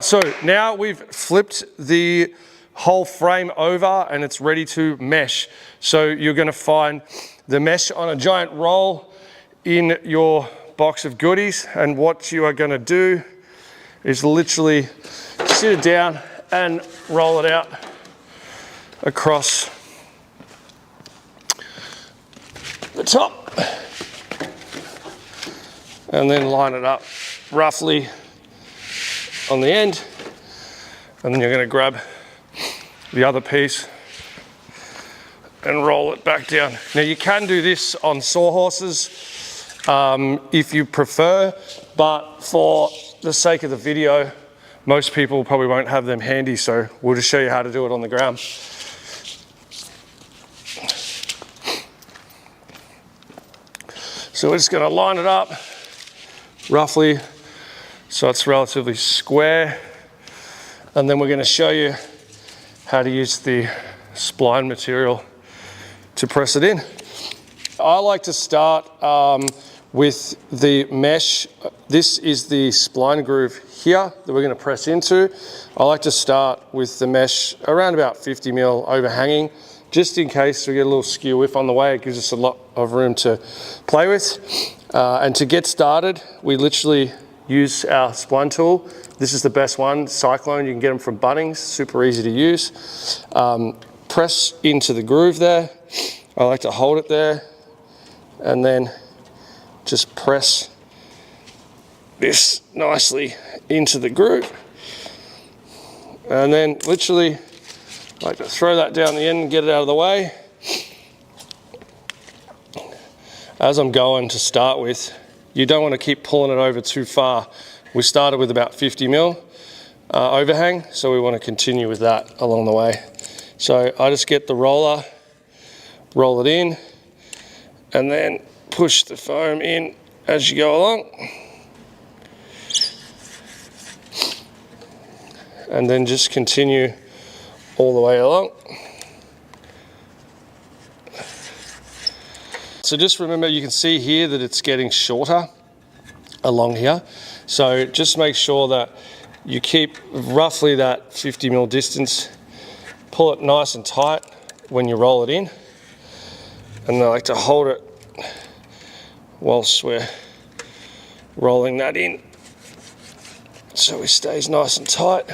So now we've flipped the whole frame over and it's ready to mesh. So you're going to find the mesh on a giant roll in your box of goodies, and what you are going to do is literally sit it down and roll it out across the top and then line it up roughly on the end, and then you're going to grab the other piece and roll it back down. Now you can do this on sawhorses if you prefer, but for the sake of the video, most people probably won't have them handy, so we'll just show you how to do it on the ground. So we're just going to line it up roughly so it's relatively square, and then we're going to show you how to use the spline material to press it in. I like to start with the mesh. This is the spline groove here that we're going to press into. I like to start with the mesh around about 50 mil overhanging, just in case we get a little skew whiff on the way. It gives us a lot of room to play with. And to get started, we literally use our spline tool. This is the best one, Cyclone. You can get them from Bunnings, super easy to use. Press into the groove there. I like to hold it there and then just press this nicely into the groove. And then literally I like to throw that down the end and get it out of the way. As I'm going to start with, you don't want to keep pulling it over too far. We started with about 50 mil overhang, so we want to continue with that along the way. So I just get the roller, roll it in, and then push the foam in as you go along. And then just continue all the way along. So just remember, you can see here that it's getting shorter along here. So just make sure that you keep roughly that 50 mil distance. Pull it nice and tight when you roll it in. And I like to hold it whilst we're rolling that in, so it stays nice and tight.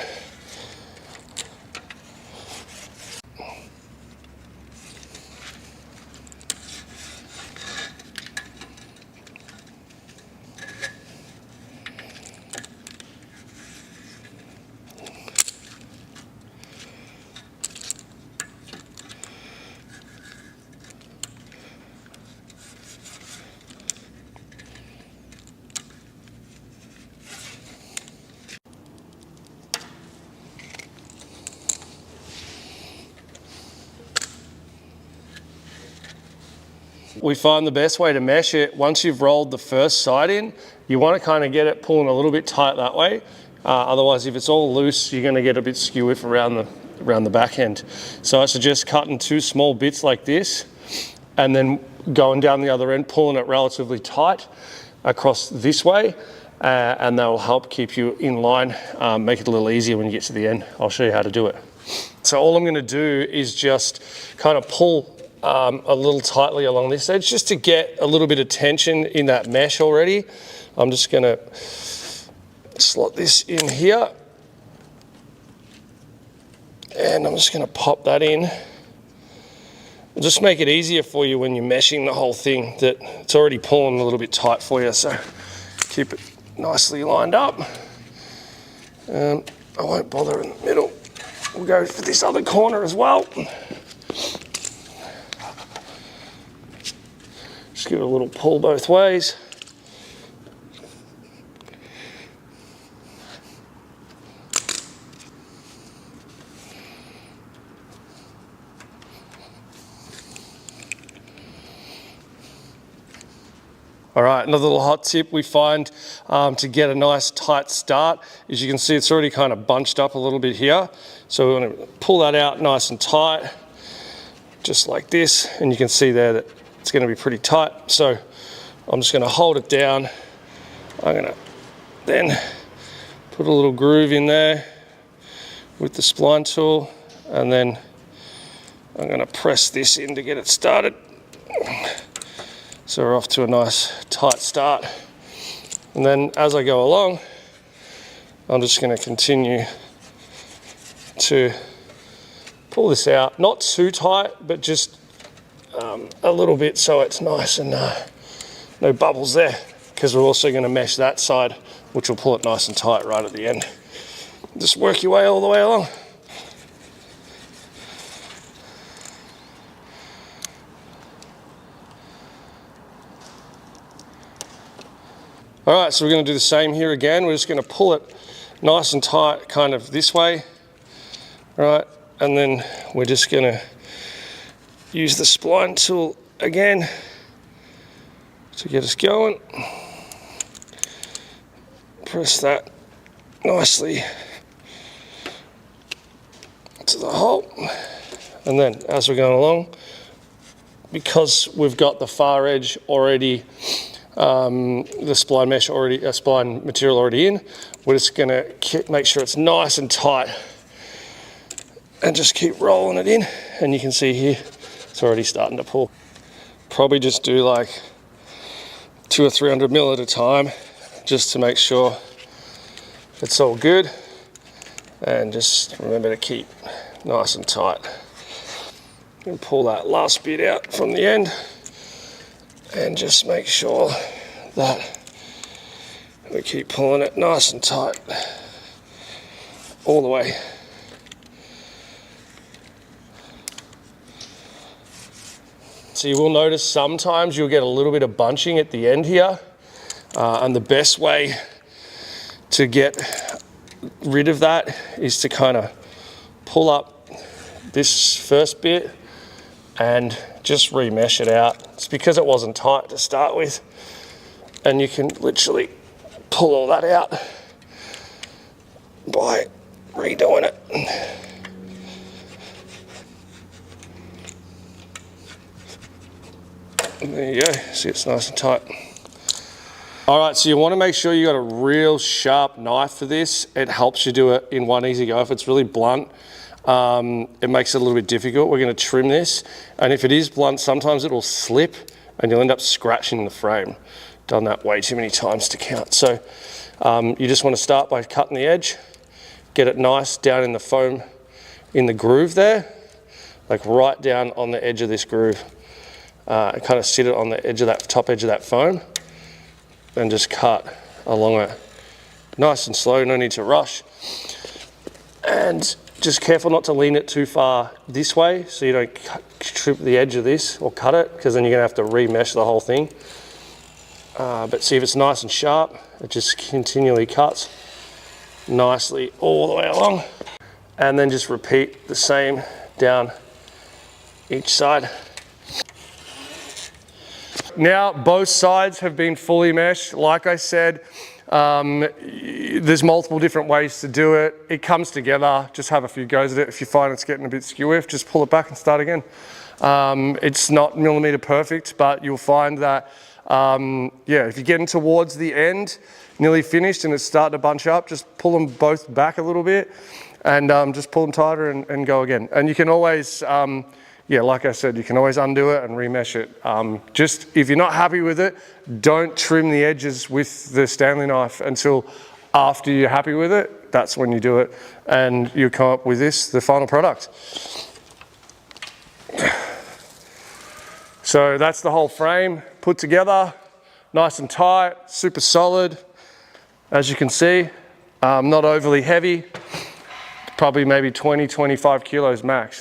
We find the best way to mesh it, once you've rolled the first side in, you want to kind of get it pulling a little bit tight that way. Otherwise, if it's all loose, you're going to get a bit skew around the back end. So I suggest cutting 2 small bits like this and then going down the other end, pulling it relatively tight across this way, and that will help keep you in line, make it a little easier when you get to the end. I'll show you how to do it. So all I'm going to do is just kind of pull a little tightly along this edge, just to get a little bit of tension in that mesh already. I'm just going to slot this in here, and I'm just going to pop that in. It'll just make it easier for you when you're meshing the whole thing, that it's already pulling a little bit tight for you. So keep it nicely lined up. I won't bother in the middle. We'll go for this other corner as well. Just give it a little pull both ways. All right, another little hot tip we find to get a nice tight start is, you can see it's already kind of bunched up a little bit here. So we want to pull that out nice and tight, just like this, and you can see there that it's going to be pretty tight. So I'm just going to hold it down. I'm going to then put a little groove in there with the spline tool, and then I'm going to press this in to get it started. So we're off to a nice tight start. And then as I go along, I'm just going to continue to pull this out, not too tight, but just a little bit so it's nice and no bubbles there, because we're also going to mesh that side, which will pull it nice and tight right at the end. Just work your way all the way along. All right, so we're going to do the same here again. We're just going to pull it nice and tight, kind of this way, right? And then we're just going to use the spline tool again to get us going. Press that nicely to the hole. And then as we're going along, because we've got the far edge already, the spline mesh already, spline material already in, we're just going to make sure it's nice and tight and just keep rolling it in. And you can see here it's already starting to pull. Probably just do like 200 or 300 mil at a time, just to make sure it's all good. And just remember to keep nice and tight. And pull that last bit out from the end, and just make sure that we keep pulling it nice and tight all the way. So you will notice sometimes you'll get a little bit of bunching at the end here, and the best way to get rid of that is to kind of pull up this first bit and just remesh it out. It's because it wasn't tight to start with, and you can literally pull all that out by redoing it. And there you go, see, it's nice and tight. All right, so you want to make sure you got a real sharp knife for this. It helps you do it in one easy go. If it's really blunt, it makes it a little bit difficult. We're going to trim this, and if it is blunt, sometimes it will slip and you'll end up scratching the frame. Done that way too many times to count. So you just want to start by cutting the edge, get it nice down in the foam, in the groove there, like right down on the edge of this groove. And kind of sit it on the edge of that top edge of that foam, and just cut along it nice and slow, no need to rush. And just careful not to lean it too far this way so you don't trip the edge of this or cut it, because then you're going to have to remesh the whole thing. But see, if it's nice and sharp, it just continually cuts nicely all the way along. And then just repeat the same down each side. Now both sides have been fully meshed. Like I said, there's multiple different ways to do it. It comes together. Just have a few goes at it. If you find it's getting a bit skew-iff, just pull it back and start again. It's not millimeter perfect, but you'll find that, yeah, if you're getting towards the end, nearly finished, and it's starting to bunch up, just pull them both back a little bit, and just pull them tighter and go again. And you can always, yeah, like I said, you can always undo it and remesh it. Just if you're not happy with it, don't trim the edges with the Stanley knife until after you're happy with it. That's when you do it, and you come up with this, the final product. So that's the whole frame put together, nice and tight, super solid. As you can see, not overly heavy, probably maybe 20, 25 kilos max.